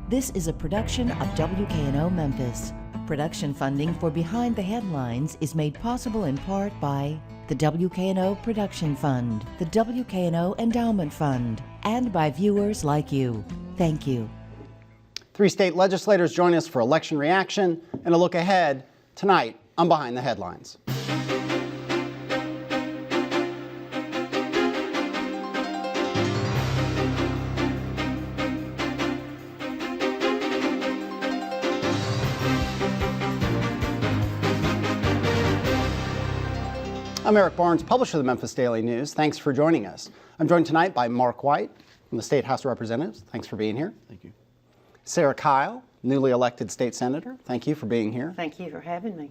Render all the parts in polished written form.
This is a production of WKNO Memphis. Production funding for Behind the Headlines is made possible in part by the WKNO Production Fund, the WKNO Endowment Fund, and by viewers like you. Thank you. 3 state legislators join us for election reaction and a look ahead tonight on Behind the Headlines. I'm Eric Barnes, publisher of the Memphis Daily News. Thanks for joining us. I'm joined tonight by Mark White from the State House of Representatives. Thanks for being here. Thank you. Sarah Kyle, newly elected state senator. Thank you for being here. Thank you for having me.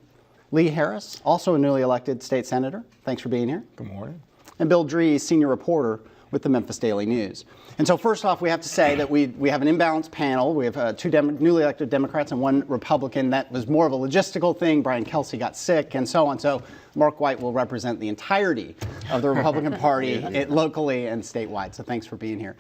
Lee Harris, also a newly elected state senator. Thanks for being here. Good morning. And Bill Dries, senior reporter with the Memphis Daily News. And so first off, we have to say that we have an imbalanced panel. We have two newly elected Democrats and one Republican. That was more of a logistical thing. Brian Kelsey got sick and so on. So Mark White will represent the entirety of the Republican Party locally and statewide. So thanks for being here.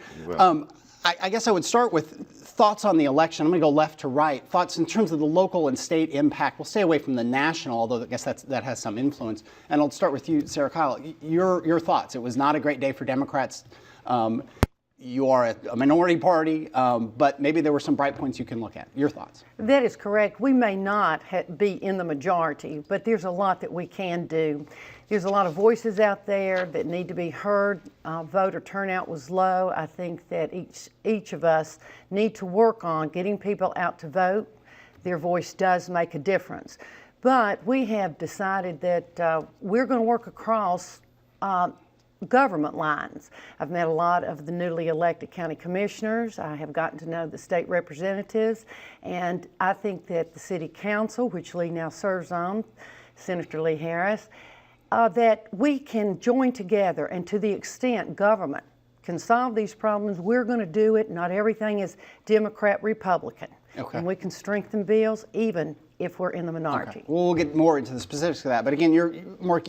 I guess I would start with thoughts on the election. I'm going to go left to right. Thoughts in terms of the local and state impact. We'll stay away from the national, although I guess that has some influence. And I'll start with you, Sarah Kyle. Your thoughts. It was not a great day for Democrats. You are a minority party, but maybe there were some bright points you can look at. Your thoughts? That is correct. We may not be in the majority, but there's a lot that we can do. There's a lot of voices out there that need to be heard. Voter turnout was low. I think that each of us need to work on getting people out to vote. Their voice does make a difference. But we have decided that we're going to work across government lines. I've met a lot of the newly elected county commissioners. I have gotten to know the state representatives, and I think that the city council, which Lee now serves on, Senator Lee Harris, that we can join together, and to the extent government can solve these problems, we're going to do it. Not everything is Democrat, Republican. Okay. And we can strengthen bills even if we're in the minority. Okay. Well, we'll get more into the specifics of that. But again,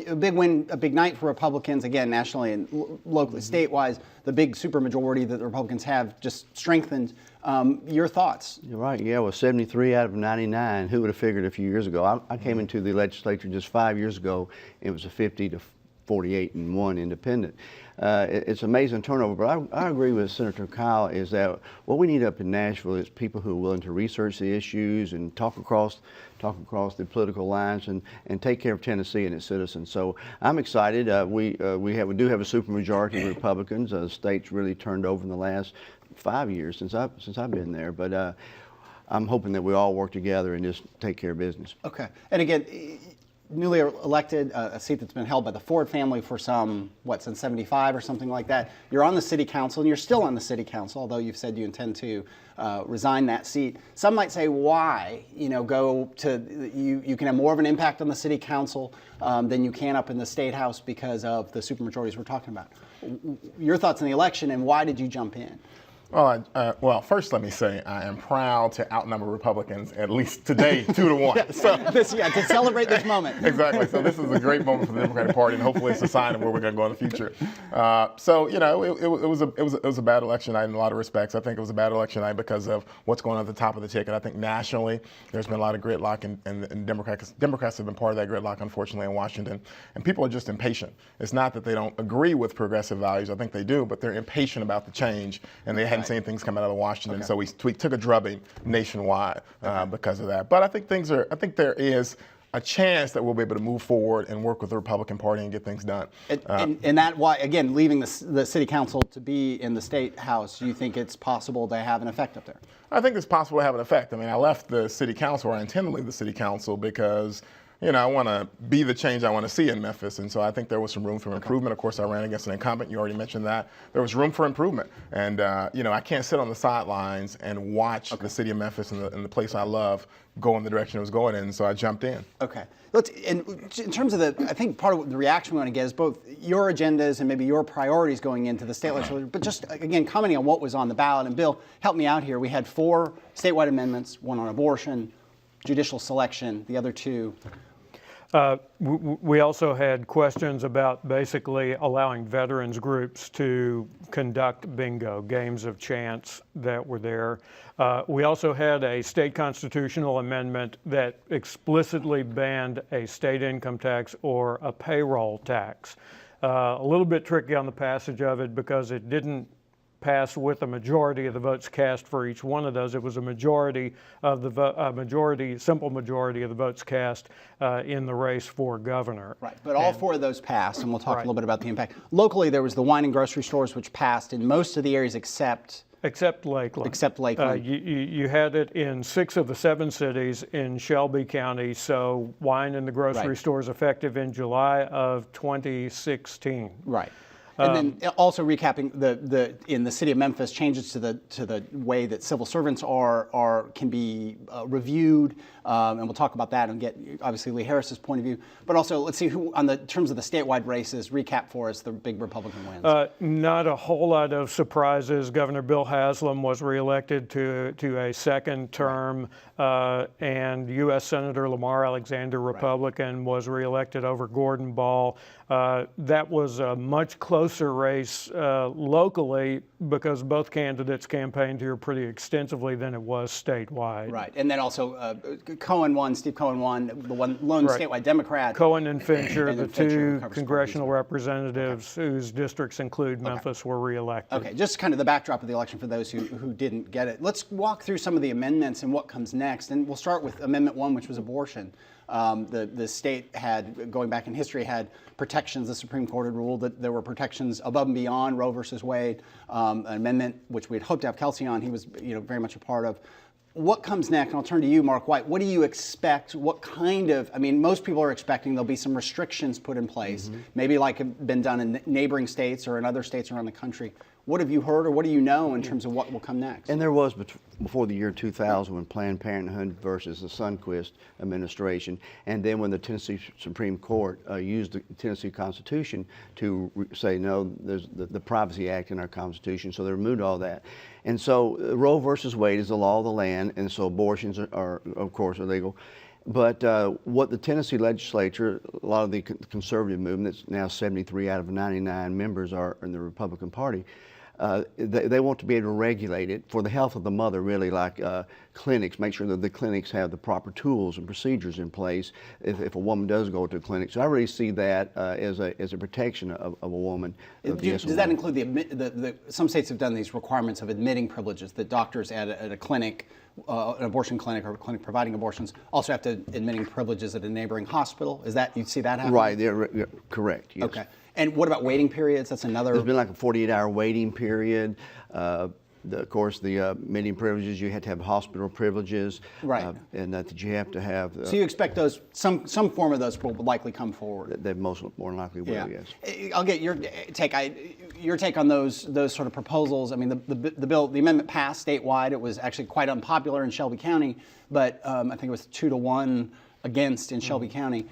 a big win, a big night for Republicans, again, nationally and locally, statewide. The big supermajority that the Republicans have just strengthened. Your thoughts? You're right. Yeah, well, 73 out of 99. Who would have figured a few years ago? I came into the legislature just 5 years ago. It was a 50 to 48 and 1 independent. It's amazing turnover, but I agree with Senator Kyle is that what we need up in Nashville is people who are willing to research the issues and talk across the political lines and take care of Tennessee and its citizens. So I'm excited. We do have a supermajority of Republicans. The state's really turned over in the last 5 years since I've been there, but I'm hoping that we all work together and just take care of business. Okay. And again, newly elected, a seat that's been held by the Ford family for since 75 or something like that. You're on the city council, and you're still on the city council, although you've said you intend to resign that seat. Some might say, why? You can have more of an impact on the city council than you can up in the state house because of the supermajorities we're talking about. Your thoughts on the election, and why did you jump in? Well, first let me say I am proud to outnumber Republicans, at least today, 2-1. To celebrate this moment. Exactly. So this is a great moment for the Democratic Party, and hopefully it's a sign of where we're going to go in the future. It was a bad election night in a lot of respects. I think it was a bad election night because of what's going on at the top of the ticket. I think nationally there's been a lot of gridlock, and Democrats have been part of that gridlock, unfortunately, in Washington. And people are just impatient. It's not that they don't agree with progressive values. I think they do, but they're impatient about the change, and they hadn't seen things coming out of Washington. Okay. So we took a drubbing nationwide because of that. But I think there is a chance that we'll be able to move forward and work with the Republican Party and get things done. And that why, again, leaving the city council to be in the state house, do you think it's possible to have an effect up there? I think it's possible to have an effect. I mean, I left the city council, or I intend to leave the city council because I want to be the change I want to see in Memphis. And so I think there was some room for improvement. Of course, I ran against an incumbent. You already mentioned that. There was room for improvement. And, I can't sit on the sidelines and watch the city of Memphis and the place I love go in the direction it was going in. So I jumped in. Okay. In terms of I think part of the reaction we want to get is both your agendas and maybe your priorities going into the state legislature, but just, again, commenting on what was on the ballot. And Bill, help me out here. We had 4 statewide amendments, one on abortion, judicial selection, the other 2. We also had questions about basically allowing veterans groups to conduct bingo, games of chance that were there. We also had a state constitutional amendment that explicitly banned a state income tax or a payroll tax. A little bit tricky on the passage of it because it didn't pass with a majority of the votes cast for each one of those. It was a majority of the simple majority of the votes cast in the race for governor. Right, but all four of those passed, and we'll talk a little bit about the impact. Locally, there was the wine and grocery stores, which passed in most of the areas except Lakeland. Except Lakeland. You had it in 6 of the 7 cities in Shelby County, so wine in the grocery Right. stores effective in July of 2016. Right. And then also recapping in the city of Memphis, changes to the way that civil servants can be reviewed, and we'll talk about that and get obviously Lee Harris's point of view. But also, let's see who on the terms of the statewide races. Recap for us the big Republican wins. Not a whole lot of surprises. Governor Bill Haslam was reelected to a second term, and U.S. Senator Lamar Alexander, Republican, was reelected over Gordon Ball. That was a much closer race locally because both candidates campaigned here pretty extensively than it was statewide. Right, and then also Cohen won. Steve Cohen won, the lone statewide Democrat. Cohen and Fincher, And the then Fincher two covers congressional representatives whose districts include Memphis, were reelected. Okay, just kind of the backdrop of the election for those who didn't get it. Let's walk through some of the amendments and what comes next. And we'll start with Amendment 1, which was abortion. The state had, going back in history, had protections. The Supreme Court had ruled that there were protections above and beyond Roe versus Wade. An amendment which we had hoped to have Kelsey on. He was, very much a part of. What comes next? And I'll turn to you, Mark White. What do you expect? What kind of, most people are expecting there'll be some restrictions put in place, maybe like have been done in neighboring states or in other states around the country. What have you heard or what do you know in terms of what will come next? And there was before the year 2000 when Planned Parenthood versus the Sunquist administration, and then when the Tennessee Supreme Court used the Tennessee Constitution to say, no, there's the Privacy Act in our Constitution, so they removed all that. And so Roe versus Wade is the law of the land, and so abortions are of course, illegal. But what the Tennessee legislature, a lot of the conservative movement, that's now 73 out of 99 members are in the Republican Party, they want to be able to regulate it for the health of the mother, really, like clinics, make sure that the clinics have the proper tools and procedures in place if a woman does go to a clinic. So I really see that as a protection of a woman. Does that include some states have done these requirements of admitting privileges that doctors at a clinic, an abortion clinic or a clinic providing abortions, also have to admitting privileges at a neighboring hospital? Is that, you see that happening? Right, they're correct, yes. Okay. And what about waiting periods? That's another. There's been like a 48-hour waiting period. Of course, the admitting privileges, you had to have hospital privileges. Right. And that you have to have. So you expect those, some form of those will likely come forward? They more than likely will, yes. I'll get your take. Your take on those sort of proposals. The bill, the amendment passed statewide. It was actually quite unpopular in Shelby County, but I think it was 2-1 against in Shelby County.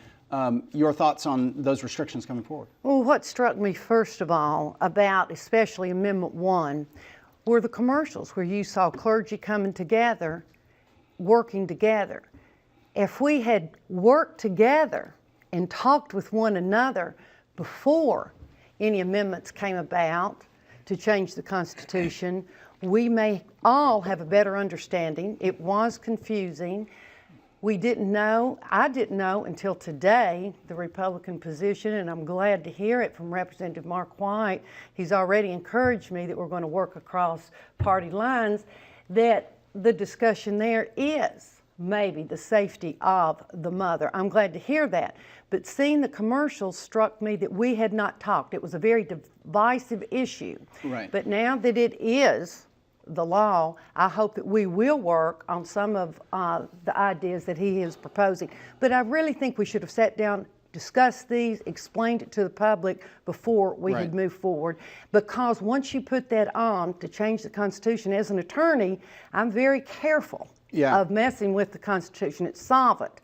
Your thoughts on those restrictions coming forward? Well, what struck me first of all about especially Amendment 1 were the commercials where you saw clergy coming together, working together. If we had worked together and talked with one another before any amendments came about to change the Constitution, we may all have a better understanding. It was confusing. We didn't know, I didn't know until today, the Republican position, and I'm glad to hear it from Representative Mark White. He's already encouraged me that we're going to work across party lines, that the discussion there is maybe the safety of the mother. I'm glad to hear that. But seeing the commercials struck me that we had not talked. It was a very divisive issue. Right. But now that it is the law, I hope that we will work on some of the ideas that he is proposing. But I really think we should have sat down, discussed these, explained it to the public before we had moved forward. Because once you put that on to change the Constitution, as an attorney, I'm very careful of messing with the Constitution. It's solvent.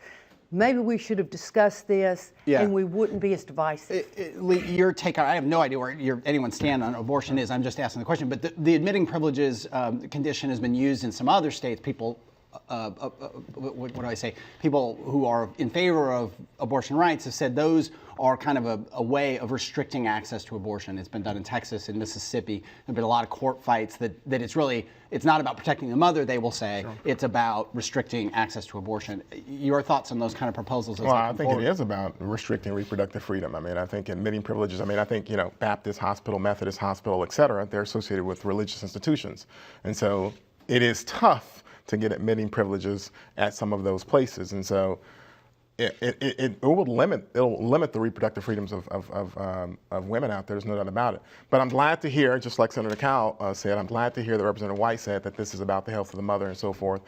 Maybe we should have discussed this and we wouldn't be as divisive. Lee, your take on, I have no idea where anyone's stand on abortion is. I'm just asking the question. But the admitting privileges condition has been used in some other states. People what do I say? People who are in favor of abortion rights have said those are kind of a way of restricting access to abortion. It's been done in Texas and Mississippi. There have been a lot of court fights that it's not about protecting the mother, they will say. Sure. It's about restricting access to abortion. Your thoughts on those kind of proposals? Well, I think it is about restricting reproductive freedom. I mean, I think admitting privileges. I mean, I think, Baptist hospital, Methodist hospital, et cetera, they're associated with religious institutions. And so it is tough to get admitting privileges at some of those places. And so it will limit the reproductive freedoms of women out there. There's no doubt about it. But I'm glad to hear, just like Senator Cowell said, I'm glad to hear that Representative White said that this is about the health of the mother and so forth.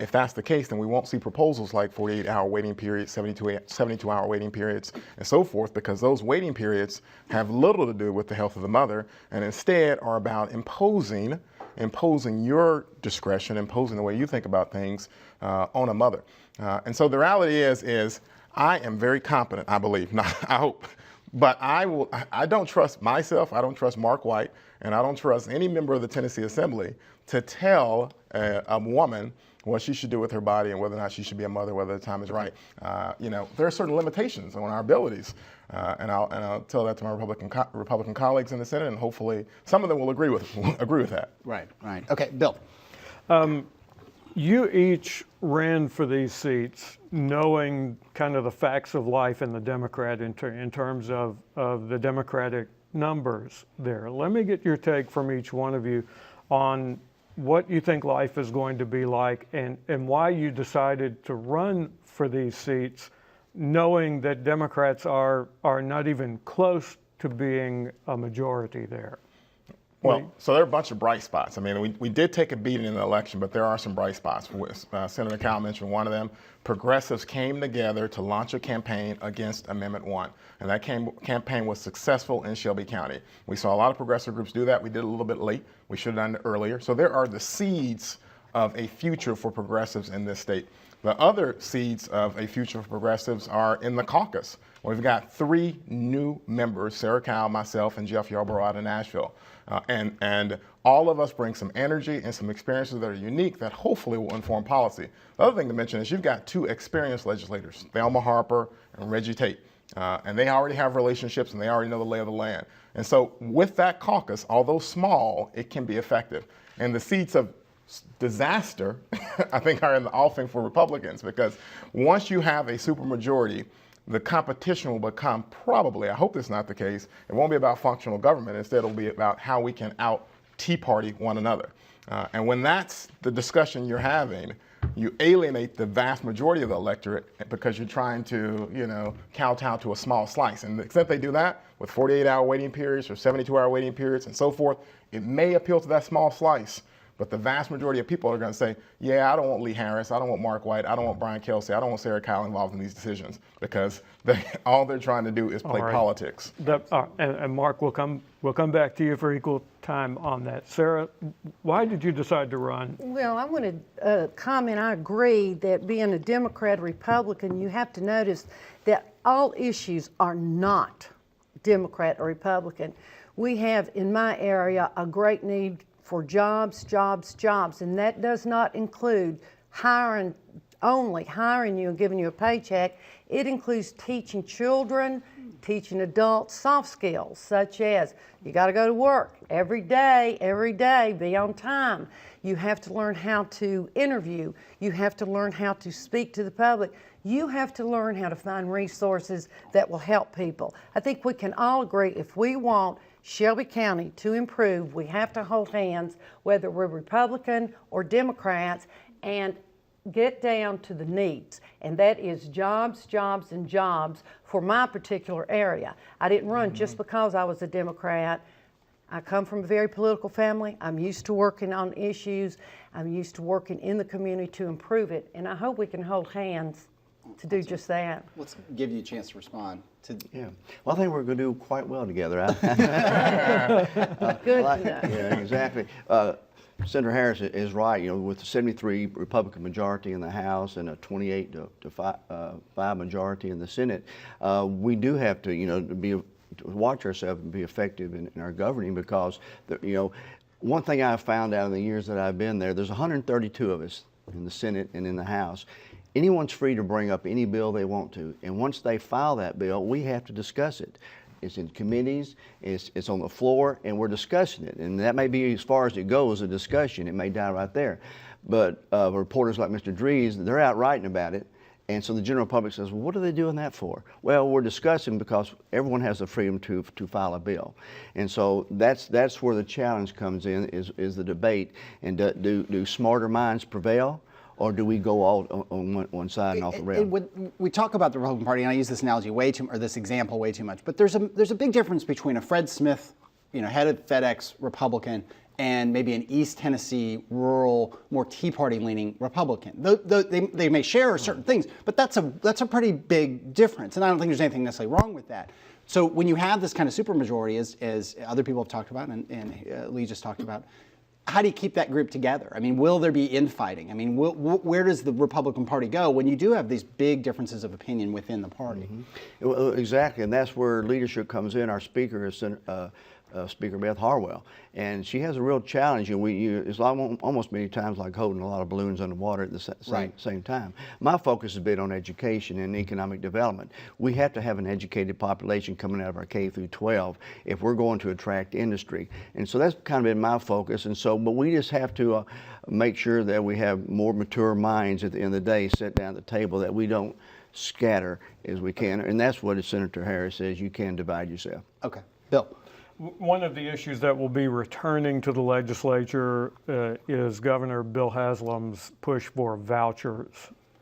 If that's the case, then we won't see proposals like 48-hour waiting periods, 72-hour waiting periods, and so forth, because those waiting periods have little to do with the health of the mother, and instead are about imposing your discretion, imposing the way you think about things on a mother. And so the reality is I am very competent, I believe, not I hope, but I don't trust myself, I don't trust Mark White, and I don't trust any member of the Tennessee Assembly to tell a woman what she should do with her body and whether or not she should be a mother, whether the time is right. There are certain limitations on our abilities, and I'll tell that to my Republican colleagues in the Senate, and hopefully some of them will agree with that. Right. Okay, Bill. You each ran for these seats knowing kind of the facts of life in the Democrat in terms of the Democratic numbers there. Let me get your take from each one of you on what you think life is going to be like and why you decided to run for these seats knowing that Democrats are not even close to being a majority there. Well, so there are a bunch of bright spots. I mean, we did take a beating in the election, but there are some bright spots. Senator Cowell mentioned one of them. Progressives came together to launch a campaign against Amendment 1, and that campaign was successful in Shelby County. We saw a lot of progressive groups do that. We did it a little bit late. We should have done it earlier. So there are the seeds of a future for progressives in this state. The other seeds of a future for progressives are in the caucus. We've got 3 new members, Sarah Cowell, myself, and Jeff Yarborough out of Nashville. And all of us bring some energy and some experiences that are unique that hopefully will inform policy. The other thing to mention is you've got 2 experienced legislators, Thelma Harper and Reggie Tate. And they already have relationships and they already know the lay of the land. And so with that caucus, although small, it can be effective. And the seats of disaster, I think, are in the offing for Republicans, because once you have a supermajority, the competition will become probably, I hope that's not the case, it won't be about functional government. Instead, it'll be about how we can out-Tea Party one another. And when that's the discussion you're having, you alienate the vast majority of the electorate because you're trying to, kowtow to a small slice. And the extent they do that with 48-hour waiting periods or 72-hour waiting periods and so forth, it may appeal to that small slice. But the vast majority of people are going to say, yeah, I don't want Lee Harris, I don't want Mark White, I don't want Brian Kelsey, I don't want Sarah Cowell involved in these decisions, because all they're trying to do is play politics. And Mark, we'll come back to you for equal time on that. Sarah, why did you decide to run? Well, I want to comment. I agree that being a Democrat or Republican, you have to notice that all issues are not Democrat or Republican. We have, in my area, a great need for jobs, and that does not include only hiring you and giving you a paycheck. It includes teaching children, teaching adults soft skills, such as you got to go to work every day, be on time. You have to learn how to interview. You have to learn how to speak to the public. You have to learn how to find resources that will help people. I think we can all agree if we want Shelby County to improve, we have to hold hands, whether we're Republican or Democrats, and get down to the needs. And that is jobs, and jobs for my particular area. I didn't run just because I was a Democrat. I come from a very political family. I'm used to working on issues. I'm used to working in the community to improve it. And I hope we can hold hands to do just that. Let's give you a chance to respond. Yeah. Well, I think we're going to do quite well together. Good. Yeah, exactly. Senator Harris is right. With the 73 Republican majority in the House and a 28 to 5 majority in the Senate, we do have to, to watch ourselves and be effective in our governing, because One thing I've found out in the years that I've been there, there's 132 of us in the Senate and in the House. Anyone's free to bring up any bill they want to, and once they file that bill, we have to discuss it. It's in committees, it's on the floor, and we're discussing it. And that may be as far as it goes, a discussion. It may die right there. But reporters like Mr. Dries, they're out writing about it. And so the general public says, well, what are they doing that for? Well, we're discussing because everyone has the freedom to file a bill. And so that's where the challenge comes in, is the debate. And do smarter minds prevail? Or do we go all on one side and off the rail? When we talk about the Republican Party, and I use this analogy or this example way too much, but there's a big difference between a Fred Smith, head of FedEx Republican, and maybe an East Tennessee rural, more Tea Party leaning Republican. They may share certain things, but that's a pretty big difference, and I don't think there's anything necessarily wrong with that. So when you have this kind of supermajority, as other people have talked about, and Lee just talked about, how do you keep that group together? I mean, will there be infighting? I mean, where does the Republican Party go when you do have these big differences of opinion within the party? Mm-hmm. Well, exactly, and that's where leadership comes in. Our speaker is Speaker Beth Harwell, and she has a real challenge. And it's almost many times like holding a lot of balloons underwater at the same time. My focus has been on education and economic development. We have to have an educated population coming out of our K through 12 if we're going to attract industry. And so that's kind of been my focus. And so, but we just have to make sure that we have more mature minds at the end of the day, sit down at the table, that we don't scatter as we can. And that's what Senator Harris says, you can divide yourself. Okay. Bill. One of the issues that will be returning to the legislature is Governor Bill Haslam's push for vouchers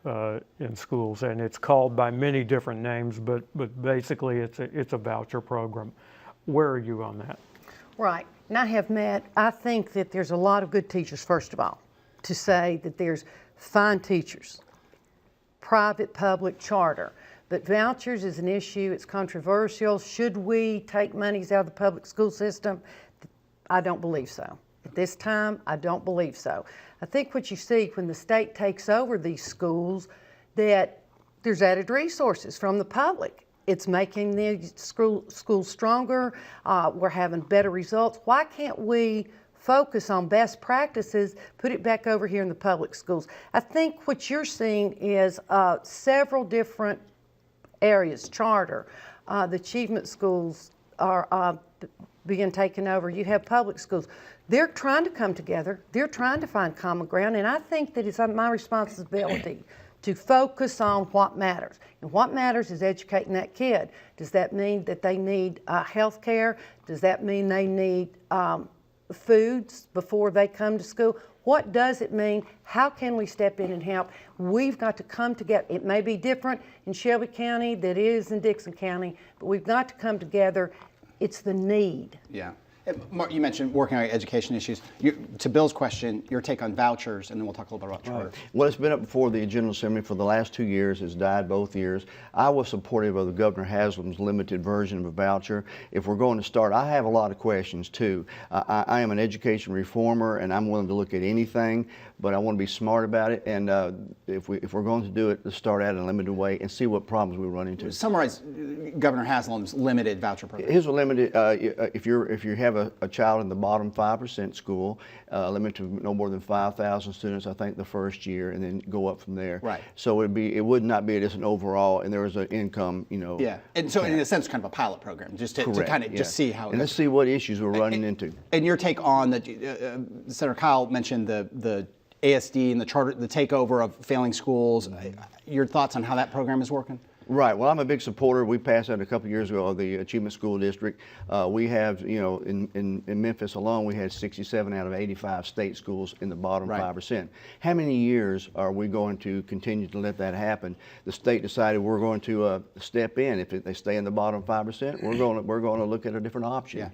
in schools, and it's called by many different names, but basically it's a voucher program. Where are you on that? Right. And I think that there's a lot of good teachers, first of all, to say that there's fine teachers, private, public, charter. But vouchers is an issue, it's controversial. Should we take monies out of the public school system? I don't believe so. At this time, I don't believe so. I think what you see when the state takes over these schools, that there's added resources from the public. It's making the schools stronger, we're having better results. Why can't we focus on best practices, put it back over here in the public schools? I think what you're seeing is several different areas, charter, the achievement schools are being taken over. You have public schools. They're trying to come together. They're trying to find common ground, and I think that it's my responsibility to focus on what matters. And what matters is educating that kid. Does that mean that they need health care? Does that mean they need foods before they come to school? What does it mean? How can we step in and help? We've got to come together. It may be different in Shelby County than it is in Dixon County, but we've got to come together. It's the need. Yeah. Mark, you mentioned working on education issues. To Bill's question, your take on vouchers, and then we'll talk a little bit about charter. Well, it's been up before the General Assembly for the last 2 years. It's died both years. I was supportive of the Governor Haslam's limited version of a voucher. If we're going to start, I have a lot of questions too. I am an education reformer, and I'm willing to look at anything, but I want to be smart about it. And if we're going to do it, let's start out in a limited way and see what problems we run into. Summarize Governor Haslam's limited voucher program. Here's a limited. If you have a child in the bottom 5% school, limited to no more than 5,000 students, I think, the first year, and then go up from there. Right. So it would not be just an overall, and there was an income, Yeah, and so in a sense, kind of a pilot program, just to kind of just see how. And let's see what issues we're running into. And your take on that? Senator Kyl mentioned the ASD and the charter, the takeover of failing schools. Your thoughts on how that program is working? Right. Well, I'm a big supporter. We passed that a couple of years ago of the Achievement School District. We have, in Memphis alone, we had 67 out of 85 state schools in the bottom 5%. How many years are we going to continue to let that happen? The state decided we're going to step in. If they stay in the bottom 5%, we're going to look at a different option. Yeah.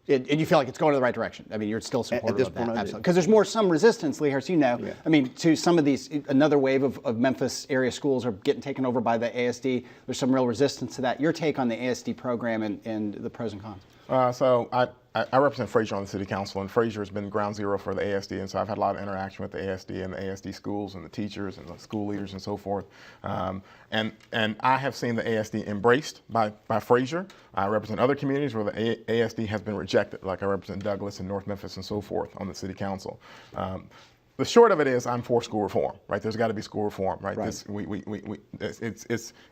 And you feel like it's going in the right direction? I mean, you're still supportive at this of that, point, absolutely. Because there's some resistance, Lee Harris, Yeah. I mean, to some of these, another wave of Memphis area schools are getting taken over by the ASD. There's some real resistance to that. Your take on the ASD program and the pros and cons? So I represent Fraser on the city council, and Fraser has been ground zero for the ASD, and so I've had a lot of interaction with the ASD and the ASD schools and the teachers and the school leaders and so forth. And I have seen the ASD embraced by Fraser. I represent other communities where the ASD has been rejected, like I represent Douglas and North Memphis and so forth on the city council. The short of it is, I'm for school reform, right? There's got to be school reform, right?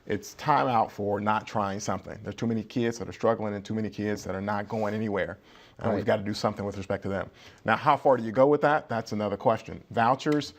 It's time out for not trying something. There's too many kids that are struggling and too many kids that are not going anywhere. We've got to do something with respect to them. Now, how far do you go with that? That's another question. Vouchers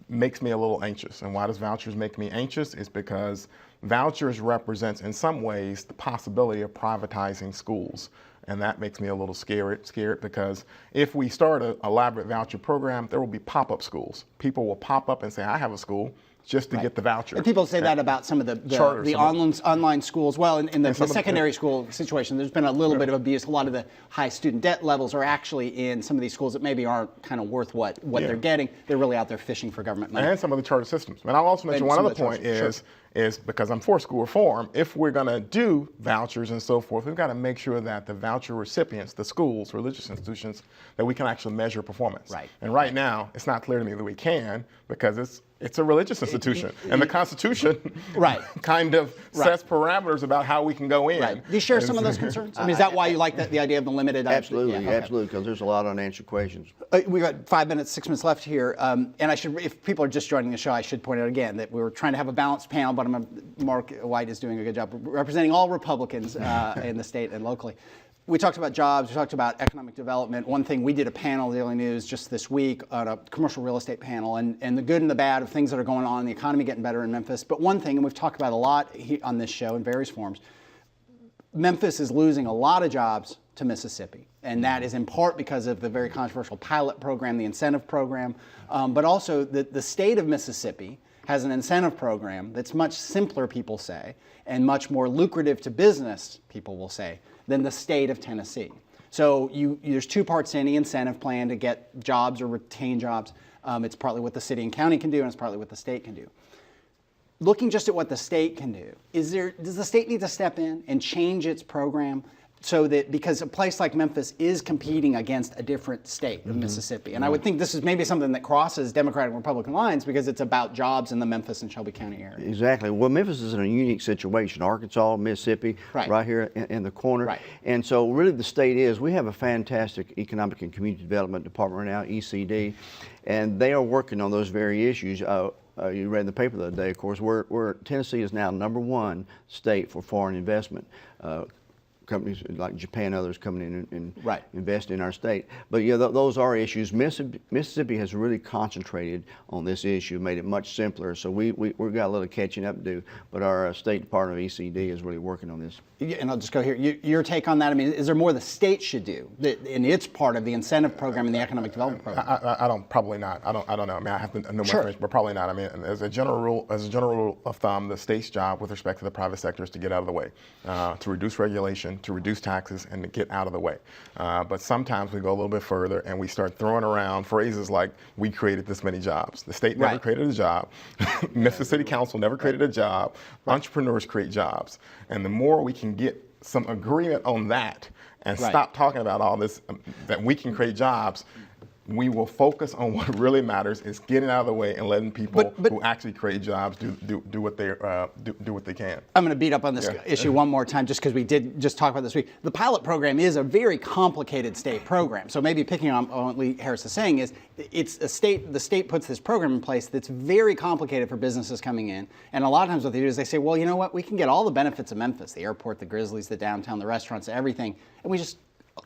makes me a little anxious. And why does vouchers make me anxious? It's because vouchers represents, in some ways, the possibility of privatizing schools. And that makes me a little scared because if we start an elaborate voucher program, there will be pop-up schools. People will pop up and say, I have a school, just to get the voucher. And people say that about some of the online schools. Well, in the secondary school situation, there's been a little bit of abuse. A lot of the high student debt levels are actually in some of these schools that maybe aren't kind of worth what they're getting. They're really out there fishing for government money. And some of the charter systems. And I'll also mention one other point is because I'm for school reform, if we're going to do vouchers and so forth, we've got to make sure that the voucher recipients, the schools, religious institutions, that we can actually measure performance. Right. And right now, it's not clear to me that we can because it's a religious institution. And the Constitution kind of sets parameters about how we can go in. Right. Do you share some of those concerns? I mean, is that why you like the idea of the limited? Absolutely, absolutely, because there's a lot of unanswered questions. We've got 5 minutes, 6 minutes left here. And if people are just joining the show, I should point out again that we were trying to have a balanced panel, but Mark White is doing a good job representing all Republicans in the state and locally. We talked about jobs, we talked about economic development. One thing, we did a panel at the Daily News just this week on a commercial real estate panel and the good and the bad of things that are going on, the economy getting better in Memphis. But one thing, and we've talked about a lot on this show in various forms, Memphis is losing a lot of jobs to Mississippi. And that is in part because of the very controversial pilot program, the incentive program, but also the state of Mississippi has an incentive program that's much simpler, people say, and much more lucrative to business, people will say, than the state of Tennessee. So there's two parts to any incentive plan to get jobs or retain jobs. It's partly what the city and county can do, and it's partly what the state can do. Looking just at what the state can do, does the state need to step in and change its program so that, because a place like Memphis is competing against a different state of Mississippi. And I would think this is maybe something that crosses Democratic and Republican lines because it's about jobs in the Memphis and Shelby County area. Exactly. Well, Memphis is in a unique situation. Arkansas, Mississippi, right here in the corner. Right. And so really the state we have a fantastic Economic and Community Development Department right now, ECD, and they are working on those very issues. You read in the paper the other day, of course, where Tennessee is now #1 state for foreign investment. Companies like Japan and others coming in and investing in our state. But those are issues. Mississippi has really concentrated on this issue, made it much simpler. So we've got a little catching up to do. But our State Department of ECD is really working on this. And I'll just go here. Your take on that? I mean, is there more the state should do in its part of the incentive program and the economic development program? Probably not. I don't know. I mean, I have to know more information, but probably not. I mean, as a general rule of thumb, the state's job with respect to the private sector is to get out of the way, to reduce regulation, to reduce taxes, and to get out of the way. But sometimes we go a little bit further and we start throwing around phrases like, we created this many jobs. The state never created a job. Memphis City Council never created a job. Entrepreneurs create jobs. And the more we can get some agreement on that and stop talking about all this, that we can create jobs, we will focus on what really matters is getting out of the way and letting people who actually create jobs do what they can. I'm going to beat up on this issue one more time just because we did just talk about this week. The pilot program is a very complicated state program. So maybe picking on what Lee Harris is saying is the state puts this program in place that's very complicated for businesses coming in. And a lot of times what they do is they say, well, you know what, we can get all the benefits of Memphis, the airport, the Grizzlies, the downtown, the restaurants, everything, and we just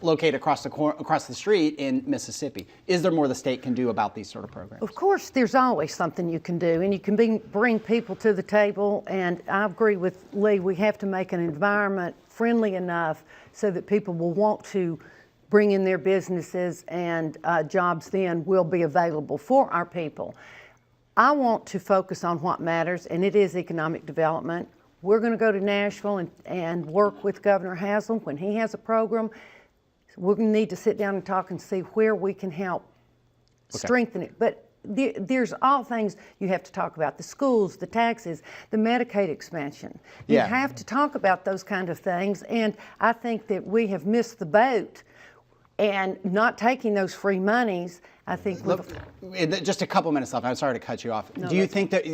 locate across the street in Mississippi. Is there more the state can do about these sort of programs? Of course, there's always something you can do, and you can bring people to the table. And I agree with Lee, we have to make an environment friendly enough so that people will want to bring in their businesses, and jobs then will be available for our people. I want to focus on what matters, and it is economic development. We're going to go to Nashville and work with Governor Haslam when he has a program. We're going to need to sit down and talk and see where we can help strengthen it. But there's all things you have to talk about: the schools, the taxes, the Medicaid expansion. You Yeah. have to talk about those kind of things, and I think that we have missed the boat. And not taking those free monies, I think. Just a couple minutes left. I'm sorry to cut you off. Do you think that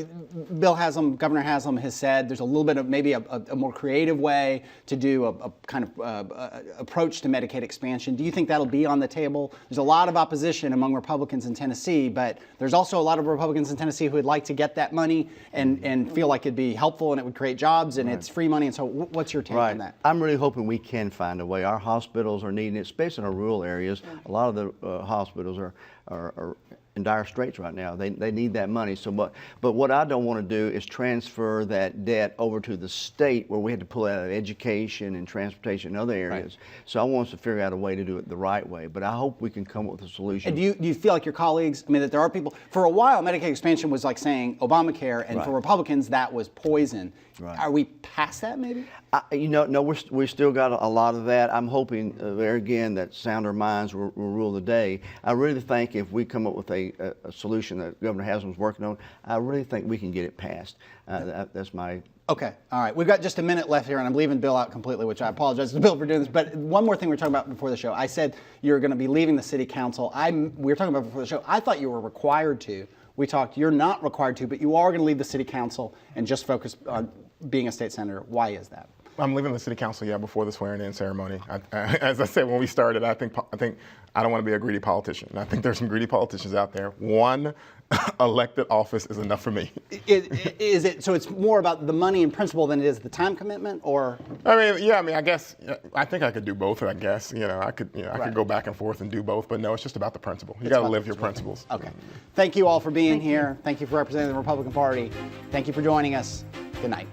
Governor Haslam has said there's a little bit of maybe a more creative way to do a kind of approach to Medicaid expansion? Do you think that'll be on the table? There's a lot of opposition among Republicans in Tennessee, but there's also a lot of Republicans in Tennessee who would like to get that money and feel like it'd be helpful and it would create jobs and it's free money. And so what's your take on that? I'm really hoping we can find a way. Our hospitals are needing it, especially in our rural areas. A lot of the hospitals are in dire straits right now. They need that money. So, but what I don't want to do is transfer that debt over to the state where we had to pull out of education and transportation and other areas. So I want us to figure out a way to do it the right way. But I hope we can come up with a solution. And do you feel like your colleagues, I mean, that there are people, for a while, Medicaid expansion was like saying Obamacare, and for Republicans, that was poison. Right. Are we past that, maybe? No, we still got a lot of that. I'm hoping, there again, that sounder minds will rule the day. I really think if we come up with a solution that Governor Haslam's working on, I really think we can get it passed. That's my... Okay, all right. We've got just a minute left here, and I'm leaving Bill out completely, which I apologize to Bill for doing this. But one more thing we were talking about before the show. I said you're going to be leaving the city council. We were talking about before the show. I thought you were required to. We talked, you're not required to, but you are going to leave the city council and just focus on being a state senator. Why is that? I'm leaving the city council, before the swearing-in ceremony. As I said when we started, I think I don't want to be a greedy politician. I think there's some greedy politicians out there. One elected office is enough for me. Is it so? It's more about the money and principle than it is the time commitment, or? I guess I think I could do both. I guess I could go back and forth and do both. But no, it's just about the principle. You got to live your principles. Okay. Thank you all for being here. Thank you for representing the Republican Party. Thank you for joining us. Good night.